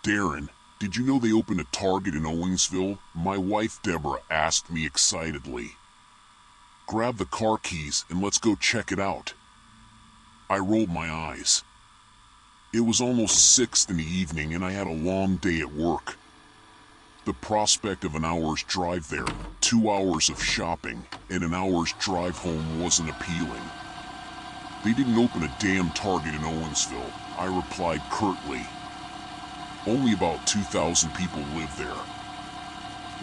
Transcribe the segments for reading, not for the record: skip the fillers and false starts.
Darren, did you know they opened a Target in Owensville? My wife Deborah asked me excitedly. Grab the car keys and let's go check it out. I rolled my eyes. It was almost 6 in the evening and I had a long day at work. The prospect of an hour's drive there, 2 hours of shopping, and an hour's drive home wasn't appealing. They didn't open a damn Target in Owensville, I replied curtly. Only about 2,000 people live there.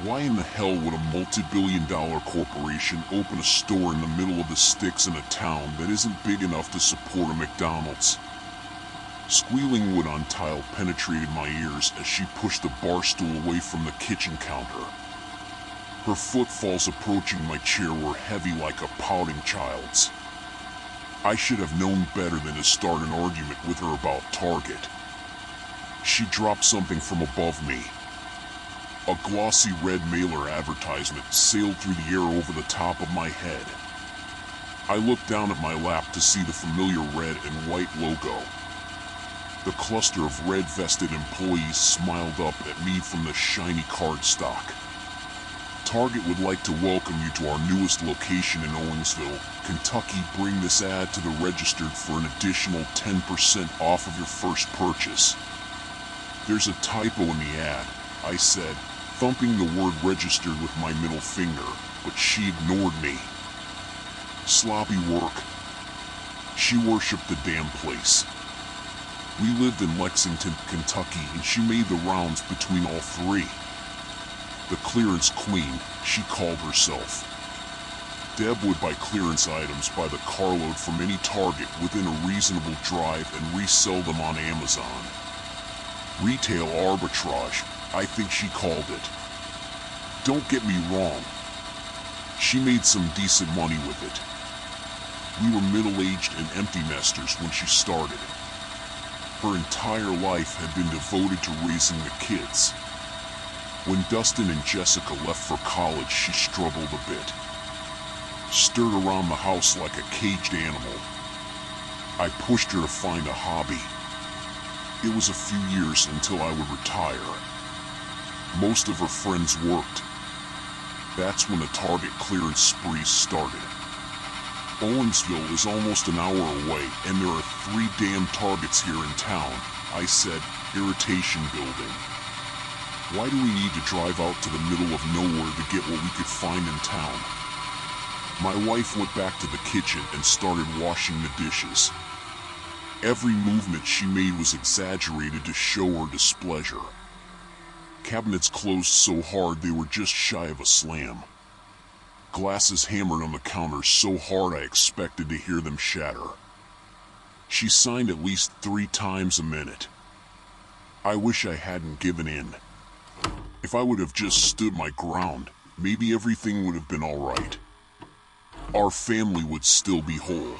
Why in the hell would a multi-billion-dollar corporation open a store in the middle of the sticks in a town that isn't big enough to support a McDonald's? Squealing wood on tile penetrated my ears as she pushed the bar stool away from the kitchen counter. Her footfalls approaching my chair were heavy like a pouting child's. I should have known better than to start an argument with her about Target. She dropped something from above me. A glossy red mailer advertisement sailed through the air over the top of my head. I looked down at my lap to see the familiar red and white logo. The cluster of red-vested employees smiled up at me from the shiny cardstock. Target would like to welcome you to our newest location in Owensville, Kentucky. Bring this ad to the registered for an additional 10% off of your first purchase. There's a typo in the ad, I said, thumping the word registered with my middle finger, but she ignored me. Sloppy work. She worshipped the damn place. We lived in Lexington, Kentucky, and she made the rounds between all three. The clearance queen, she called herself. Deb would buy clearance items by the carload from any Target within a reasonable drive and resell them on Amazon. Retail arbitrage, I think she called it. Don't get me wrong. She made some decent money with it. We were middle-aged and empty nesters when she started. Her entire life had been devoted to raising the kids. When Dustin and Jessica left for college, she struggled a bit. Stirred around the house like a caged animal. I pushed her to find a hobby. It was a few years until I would retire. Most of her friends worked. That's when the Target clearance spree started. Owensville is almost an hour away, and there are 3 damn Targets here in town, I said, irritation building. Why do we need to drive out to the middle of nowhere to get what we could find in town? My wife went back to the kitchen and started washing the dishes. Every movement she made was exaggerated to show her displeasure. Cabinets closed so hard they were just shy of a slam. Glasses hammered on the counter so hard I expected to hear them shatter. She signed at least 3 times a minute. I wish I hadn't given in. If I would have just stood my ground, maybe everything would have been all right. Our family would still be whole.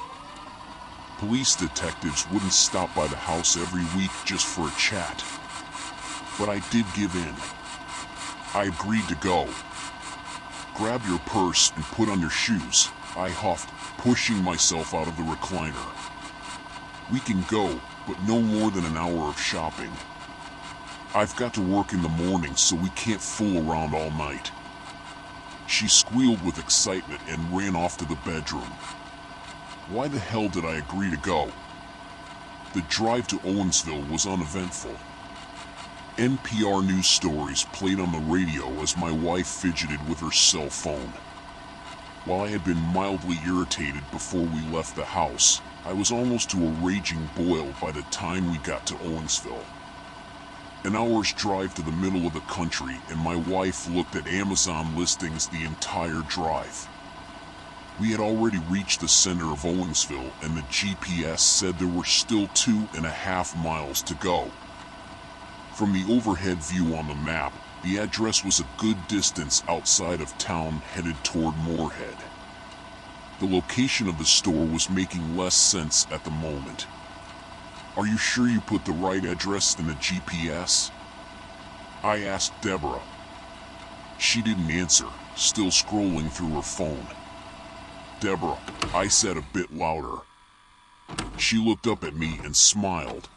Police detectives wouldn't stop by the house every week just for a chat. But I did give in. I agreed to go. Grab your purse and put on your shoes, I huffed, pushing myself out of the recliner. We can go, but no more than an hour of shopping. I've got to work in the morning, so we can't fool around all night. She squealed with excitement and ran off to the bedroom. Why the hell did I agree to go? The drive to Owensville was uneventful. NPR news stories played on the radio as my wife fidgeted with her cell phone. While I had been mildly irritated before we left the house, I was almost to a raging boil by the time we got to Owensville. An hour's drive to the middle of the country, and my wife looked at Amazon listings the entire drive. We had already reached the center of Owensville, and the GPS said there were still 2.5 miles to go. From the overhead view on the map, the address was a good distance outside of town, headed toward Moorhead. The location of the store was making less sense at the moment. Are you sure you put the right address in the GPS? I asked Deborah. She didn't answer, still scrolling through her phone. Deborah, I said a bit louder. She looked up at me and smiled.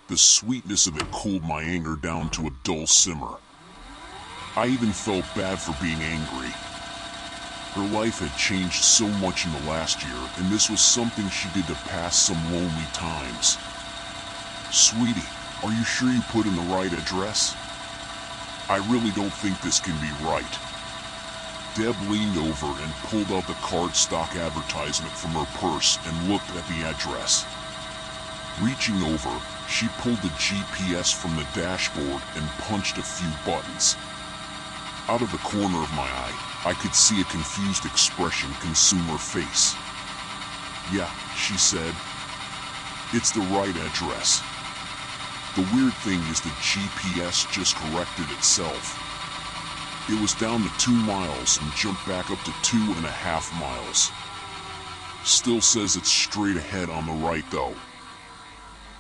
The sweetness of it cooled my anger down to a dull simmer. I even felt bad for being angry. Her life had changed so much in the last year, and this was something she did to pass some lonely times. "Sweetie, are you sure you put in the right address? I really don't think this can be right." Deb leaned over and pulled out the cardstock advertisement from her purse and looked at the address. Reaching over, she pulled the GPS from the dashboard and punched a few buttons. Out of the corner of my eye, I could see a confused expression consume her face. "Yeah," she said. "It's the right address." The weird thing is the GPS just corrected itself. It was down to 2 miles and jumped back up to 2.5 miles. Still says it's straight ahead on the right though.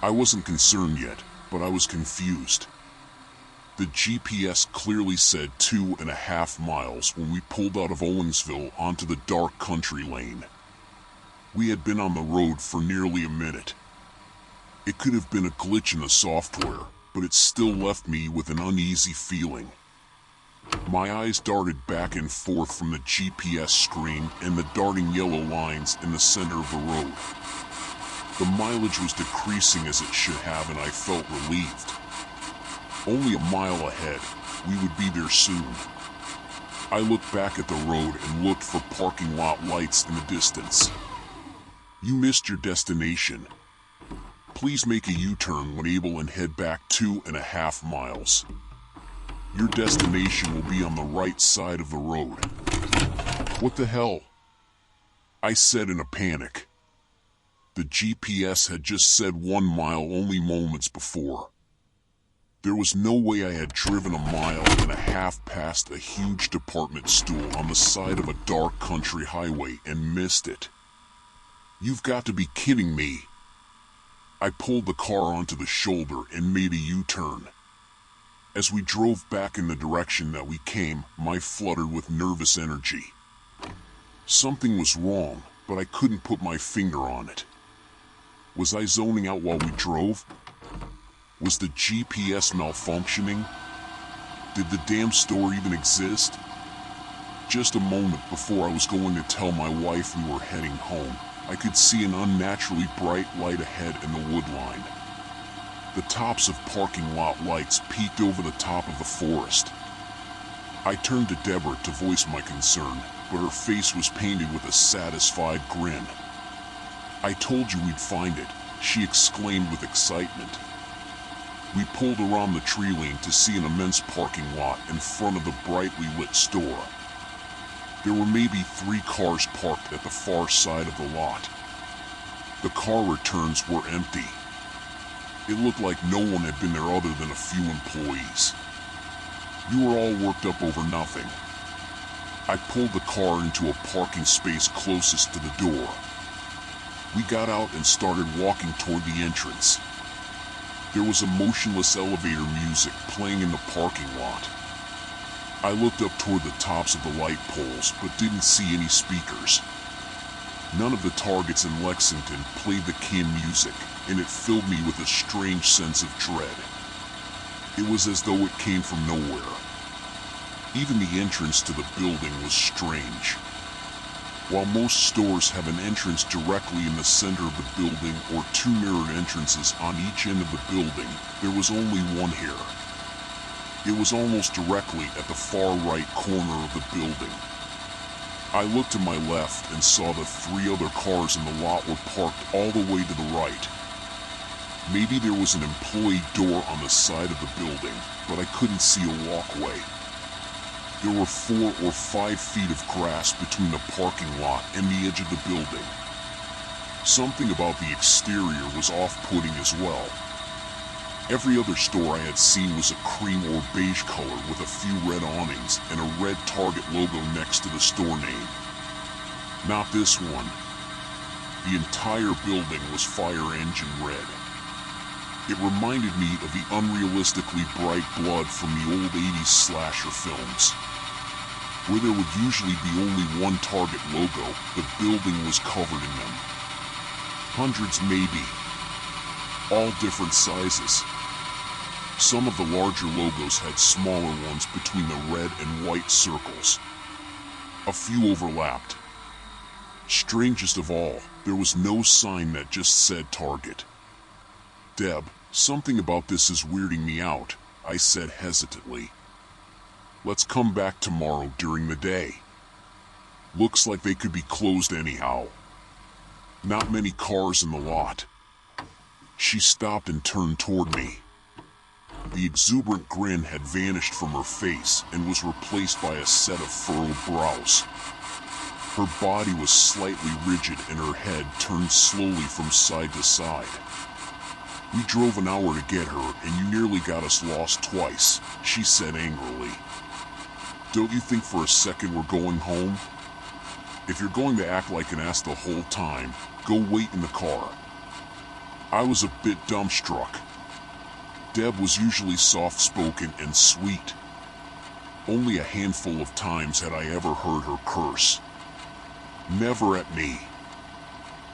I wasn't concerned yet, but I was confused. The GPS clearly said 2.5 miles when we pulled out of Owensville onto the dark country lane. We had been on the road for nearly a minute. It could have been a glitch in the software, but it still left me with an uneasy feeling. My eyes darted back and forth from the GPS screen and the darting yellow lines in the center of the road. The mileage was decreasing as it should have, and I felt relieved. Only a mile ahead, we would be there soon. I looked back at the road and looked for parking lot lights in the distance. "You missed your destination. Please make a U-turn when able and head back 2.5 miles. Your destination will be on the right side of the road." "What the hell?" I said in a panic. The GPS had just said 1 mile only moments before. There was no way I had driven 1.5 miles past a huge department store on the side of a dark country highway and missed it. "You've got to be kidding me." I pulled the car onto the shoulder and made a U-turn. As we drove back in the direction that we came, my fluttered with nervous energy. Something was wrong, but I couldn't put my finger on it. Was I zoning out while we drove? Was the GPS malfunctioning? Did the damn store even exist? Just a moment before I was going to tell my wife we were heading home, I could see an unnaturally bright light ahead in the wood line. The tops of parking lot lights peeked over the top of the forest. I turned to Deborah to voice my concern, but her face was painted with a satisfied grin. "I told you we'd find it," she exclaimed with excitement. We pulled around the tree lane to see an immense parking lot in front of the brightly lit store. There were maybe 3 cars parked at the far side of the lot. The car returns were empty. It looked like no one had been there other than a few employees. We were all worked up over nothing. I pulled the car into a parking space closest to the door. We got out and started walking toward the entrance. There was a motionless elevator music playing in the parking lot. I looked up toward the tops of the light poles, but didn't see any speakers. None of the targets in Lexington played the kin music, and it filled me with a strange sense of dread. It was as though it came from nowhere. Even the entrance to the building was strange. While most stores have an entrance directly in the center of the building or 2 mirrored entrances on each end of the building, there was only one here. It was almost directly at the far right corner of the building. I looked to my left and saw the 3 other cars in the lot were parked all the way to the right. Maybe there was an employee door on the side of the building, but I couldn't see a walkway. There were 4 or 5 feet of grass between the parking lot and the edge of the building. Something about the exterior was off-putting as well. Every other store I had seen was a cream or beige color with a few red awnings and a red Target logo next to the store name. Not this one. The entire building was fire engine red. It reminded me of the unrealistically bright blood from the old 80s slasher films. Where there would usually be only one Target logo, the building was covered in them. Hundreds maybe. all different sizes. Some of the larger logos had smaller ones between the red and white circles. A few overlapped. Strangest of all, there was no sign that just said Target. "Deb, something about this is weirding me out," I said hesitantly. "Let's come back tomorrow during the day. Looks like they could be closed anyhow. Not many cars in the lot." She stopped and turned toward me. The exuberant grin had vanished from her face and was replaced by a set of furrowed brows. Her body was slightly rigid and her head turned slowly from side to side. "We drove an hour to get her and you nearly got us lost twice," she said angrily. "Don't you think for a second we're going home? If you're going to act like an ass the whole time, go wait in the car." I was a bit dumbstruck. Deb was usually soft-spoken and sweet. Only a handful of times had I ever heard her curse. Never at me.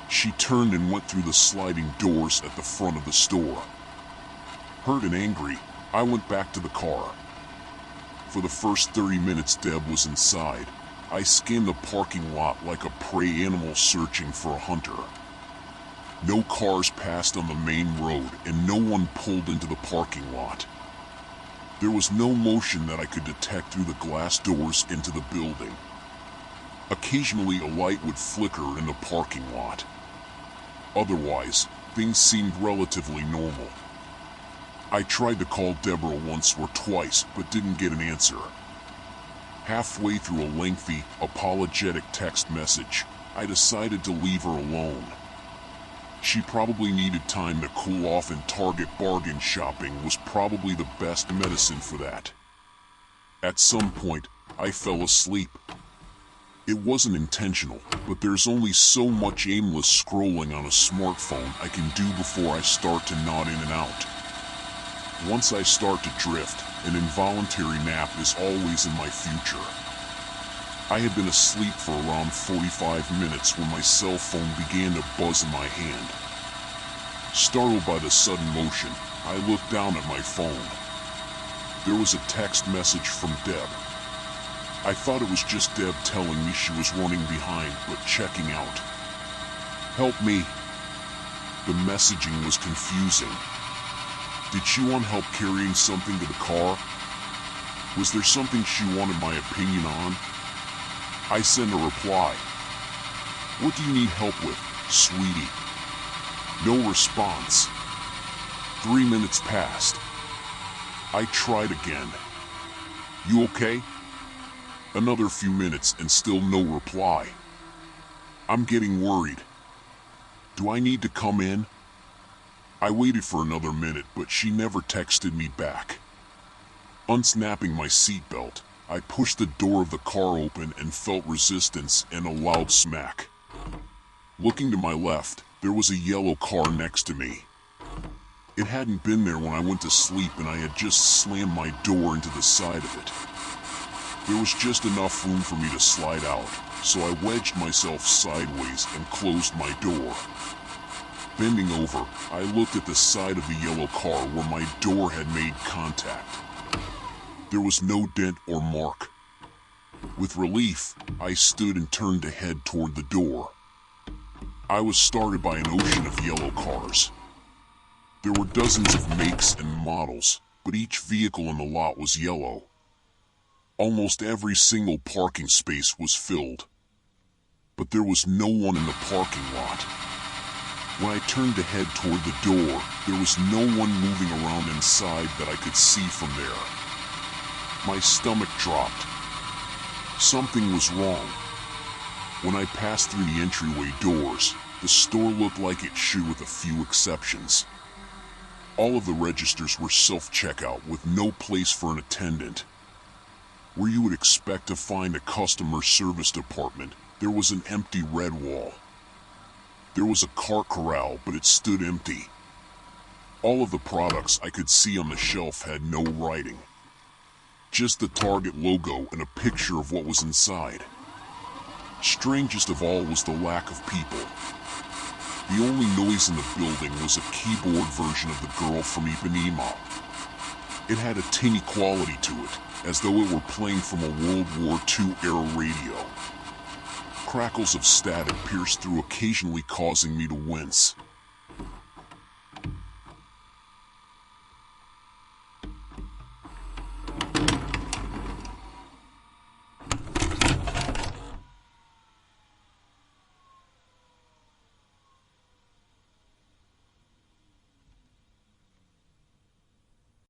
She turned and went through the sliding doors at the front of the store. Hurt and angry, I went back to the car. For the first 30 minutes Deb was inside, I scanned the parking lot like a prey animal searching for a hunter. No cars passed on the main road and no one pulled into the parking lot. There was no motion that I could detect through the glass doors into the building. Occasionally a light would flicker in the parking lot. Otherwise, things seemed relatively normal. I tried to call Deborah once or twice but didn't get an answer. Halfway through a lengthy, apologetic text message, I decided to leave her alone. She probably needed time to cool off and Target bargain shopping was probably the best medicine for that. At some point, I fell asleep. It wasn't intentional, but there's only so much aimless scrolling on a smartphone I can do before I start to nod in and out. Once I start to drift, an involuntary nap is always in my future. I had been asleep for around 45 minutes when my cell phone began to buzz in my hand. Startled by the sudden motion, I looked down at my phone. There was a text message from Deb. I thought it was just Deb telling me she was running behind but checking out. "Help me." The messaging was confusing. Did she want help carrying something to the car? Was there something she wanted my opinion on? I sent a reply. "What do you need help with, sweetie?" No response. 3 minutes passed. I tried again. "You okay?" Another few minutes and still no reply. I'm getting worried. Do I need to come in? I waited for another minute, but she never texted me back. Unsnapping my seatbelt, I pushed the door of the car open and felt resistance and a loud smack. Looking to my left, there was a yellow car next to me. It hadn't been there when I went to sleep and I had just slammed my door into the side of it. There was just enough room for me to slide out, so I wedged myself sideways and closed my door. Bending over, I looked at the side of the yellow car where my door had made contact. There was no dent or mark. With relief, I stood and turned to head toward the door. I was started by an ocean of yellow cars. There were dozens of makes and models, but each vehicle in the lot was yellow. Almost every single parking space was filled. But there was no one in the parking lot. When I turned to head toward the door, there was no one moving around inside that I could see from there. My stomach dropped. Something was wrong. When I passed through the entryway doors, the store looked like it should with a few exceptions. All of the registers were self-checkout with no place for an attendant. Where you would expect to find a customer service department, there was an empty red wall. There was a cart corral, but it stood empty. All of the products I could see on the shelf had no writing. Just the Target logo and a picture of what was inside. Strangest of all was the lack of people. The only noise in the building was a keyboard version of The Girl from Ipanema. It had a tinny quality to it, as though it were playing from a World War II era radio. Crackles of static pierced through, occasionally causing me to wince.